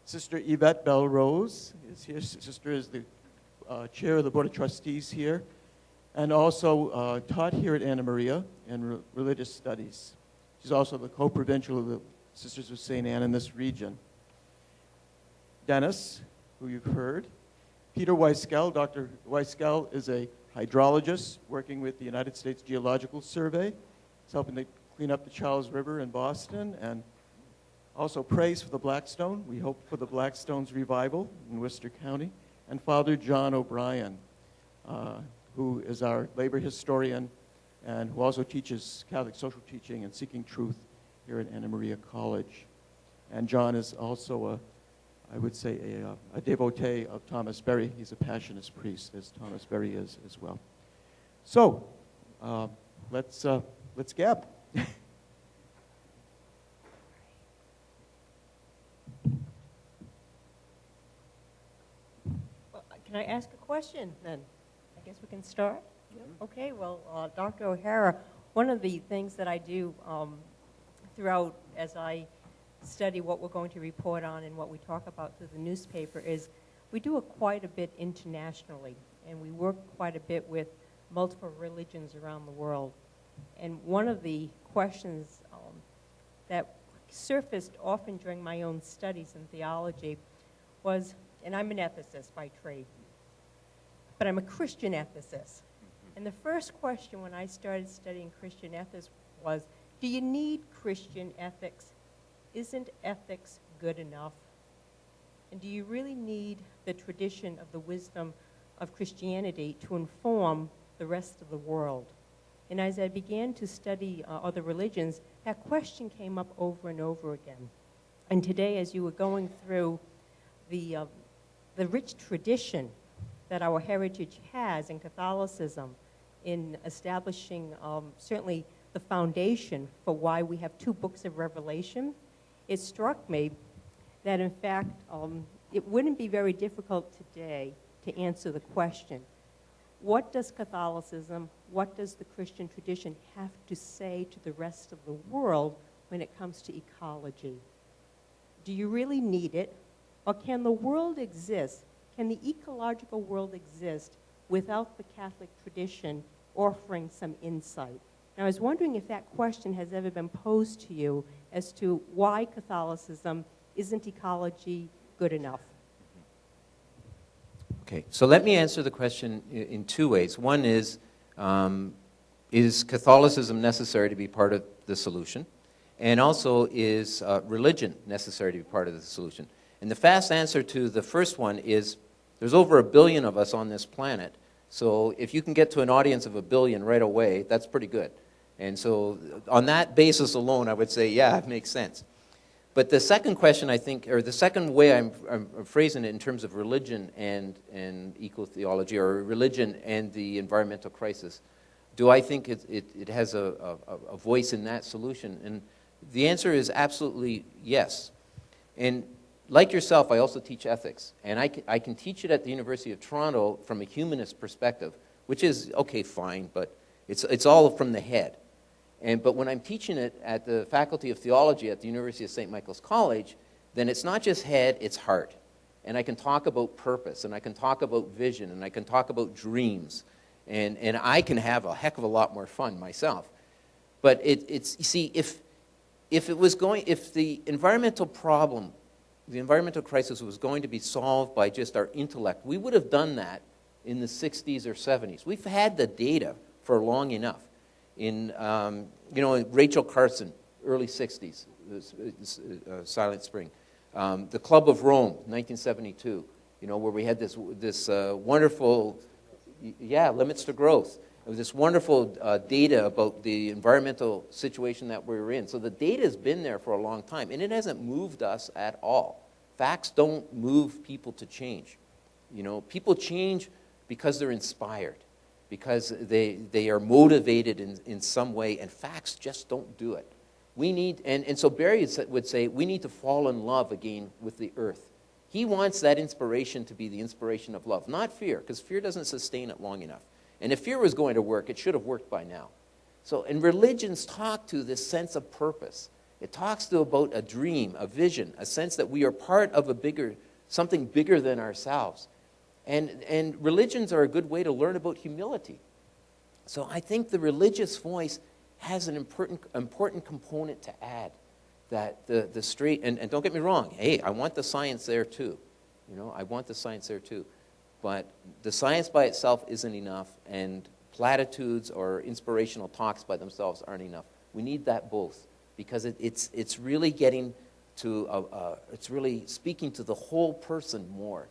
Sister Yvette Belrose is here. Sister is the chair of the Board of Trustees here, and also taught here at Anna Maria in religious studies. She's also the co-provincial of the Sisters of St. Anne in this region. Dennis, who you've heard. Peter Weiskell. Dr. Weiskell is a hydrologist working with the United States Geological Survey. He's helping to clean up the Charles River in Boston and also prays for the Blackstone. We hope for the Blackstone's revival in Worcester County. And Father John O'Brien, who is our labor historian and who also teaches Catholic social teaching and seeking truth here at Anna Maria College. And John is also I would say a devotee of Thomas Berry. He's a Passionist priest, as Thomas Berry is as well. So, let's gab. Can I ask a question then? I guess we can start? Yep. Okay, well, Dr. O'Hara, one of the things that I do throughout as I study what we're going to report on and what we talk about through the newspaper is we do quite a bit internationally, and we work quite a bit with multiple religions around the world. And one of the questions that surfaced often during my own studies in theology was, and I'm an ethicist by trade, but I'm a Christian ethicist. And the first question when I started studying Christian ethics was, do you need Christian ethics? Isn't ethics good enough? And do you really need the tradition of the wisdom of Christianity to inform the rest of the world? And as I began to study other religions, that question came up over and over again. And today, as you were going through the rich tradition that our heritage has in Catholicism, in establishing certainly the foundation for why we have two books of Revelation, it struck me that, in fact, it wouldn't be very difficult today to answer the question, what does Catholicism, what does the Christian tradition have to say to the rest of the world when it comes to ecology? Do you really need it? Or can the world exist, can the ecological world exist without the Catholic tradition offering some insight? Now, I was wondering if that question has ever been posed to you as to why Catholicism isn't ecology good enough. Okay, so let me answer the question in two ways. One is Catholicism necessary to be part of the solution? And also, is religion necessary to be part of the solution? And the fast answer to the first one is there's over 1 billion of us on this planet. So if you can get to an audience of 1 billion right away, that's pretty good. And so on that basis alone, I would say, yeah, it makes sense. But the second question, I think, or the second way I'm phrasing it in terms of religion and eco-theology, or religion and the environmental crisis, do I think it has a voice in that solution? And the answer is absolutely yes. And like yourself, I also teach ethics. And I can teach it at the University of Toronto from a humanist perspective, which is, okay, fine, but it's all from the head. But when I'm teaching it at the Faculty of Theology at the University of St. Michael's College, then it's not just head, it's heart. And I can talk about purpose, and I can talk about vision, and I can talk about dreams. And I can have a heck of a lot more fun myself. But it's you see, if the environmental problem, the environmental crisis was going to be solved by just our intellect, we would have done that in the 60s or 70s. We've had the data for long enough. In Rachel Carson, early 60s, Silent Spring. The Club of Rome, 1972, where we had this wonderful, limits to growth. It was this wonderful data about the environmental situation that we were in. So the data has been there for a long time, and it hasn't moved us at all. Facts don't move people to change. People change because they're inspired, because they are motivated in some way, and facts just don't do it. We need, and so Barry would say, we need to fall in love again with the earth. He wants that inspiration to be the inspiration of love, not fear, because fear doesn't sustain it long enough. And if fear was going to work, it should have worked by now. So, and religions talk to this sense of purpose. It talks about a dream, a vision, a sense that we are part of something bigger than ourselves. And religions are a good way to learn about humility. So I think the religious voice has an important component to add. That the straight, and don't get me wrong, hey, I want the science there too. I want the science there too. But the science by itself isn't enough, and platitudes or inspirational talks by themselves aren't enough. We need that both, because it's really getting to, it's really speaking to the whole person more.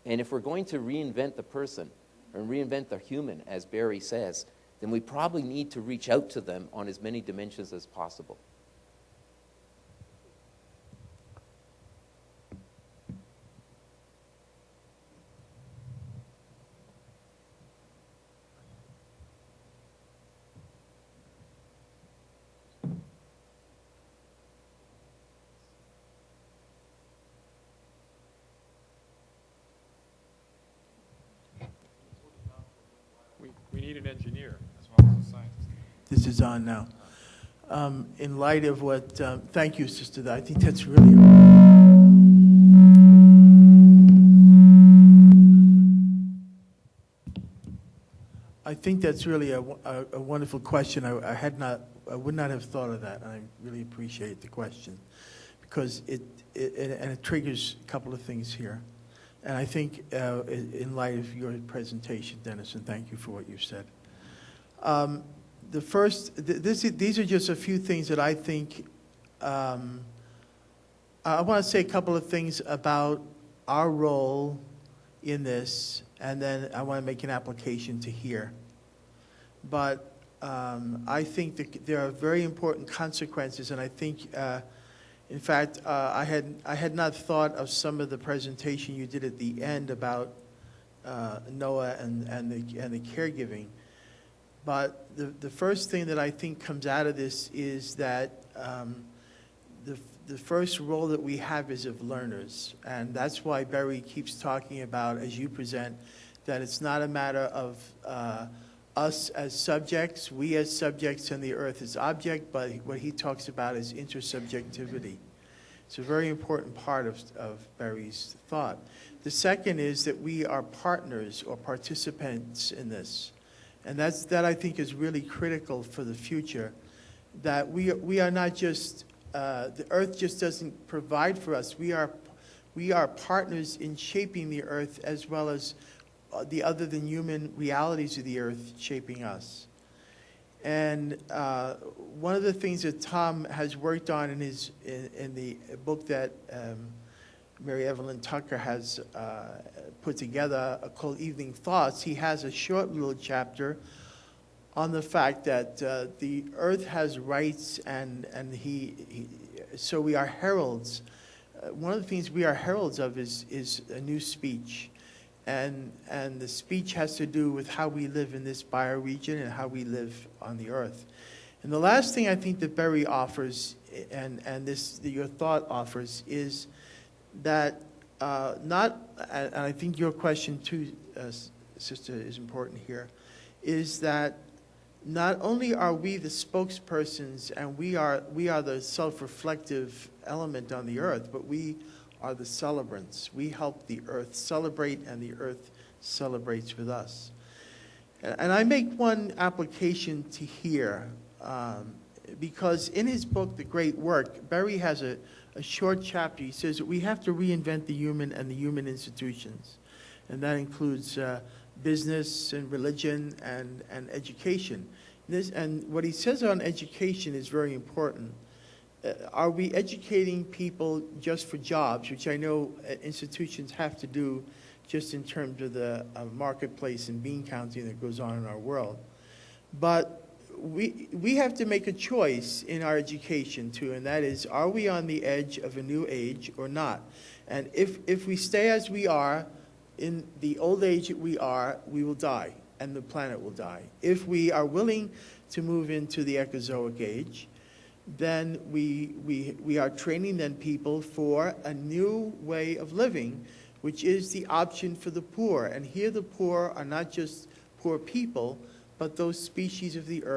And if we're going to reinvent the person, or reinvent the human, as Barry says, then we probably need to reach out to them on as many dimensions as possible. We need an engineer as well as a scientist. This is on now. In light of what, thank you, Sister. I think that's really. I think that's really a wonderful question. I would not have thought of that, and I really appreciate the question, because it triggers a couple of things here. And I think in light of your presentation, Dennis, and thank you for what you've said. The first, these are just a few things that I think, I want to say a couple of things about our role in this, and then I want to make an application to here. But I think that there are very important consequences, and I think, in fact, I had not thought of some of the presentation you did at the end about Noah and the caregiving. But the first thing that I think comes out of this is that the first role that we have is of learners. And that's why Barry keeps talking about, as you present, that it's not a matter of us as subjects, we as subjects, and the earth as object, but what he talks about is intersubjectivity. It's a very important part of Barry's thought. The second is that we are partners or participants in this. And that I think is really critical for the future, that we are not just, the earth just doesn't provide for us. We are partners in shaping the earth, as well as the other than human realities of the earth shaping us. And one of the things that Tom has worked on in the book that Mary Evelyn Tucker has put together called Evening Thoughts, he has a short little chapter on the fact that the earth has rights, and so we are heralds. One of the things we are heralds of is a new speech. And the speech has to do with how we live in this bioregion and how we live on the earth. And the last thing I think that Barry offers, and your thought offers, is that and I think your question too, Sister, is important here, is that not only are we the spokespersons and we are the self-reflective element on the earth, but we are the celebrants. We help the earth celebrate, and the earth celebrates with us. And I make one application to here, because in his book, The Great Work, Barry has a short chapter. He says that we have to reinvent the human and the human institutions. And that includes business and religion and education. And what he says on education is very important. Are we educating people just for jobs, which I know institutions have to do just in terms of the marketplace and bean counting that goes on in our world? But we have to make a choice in our education too, and that is, are we on the edge of a new age or not? And if we stay as we are, in the old age that we are, we will die, and the planet will die. If we are willing to move into the Ecozoic age, then we are training then people for a new way of living, which is the option for the poor. And here the poor are not just poor people, but those species of the earth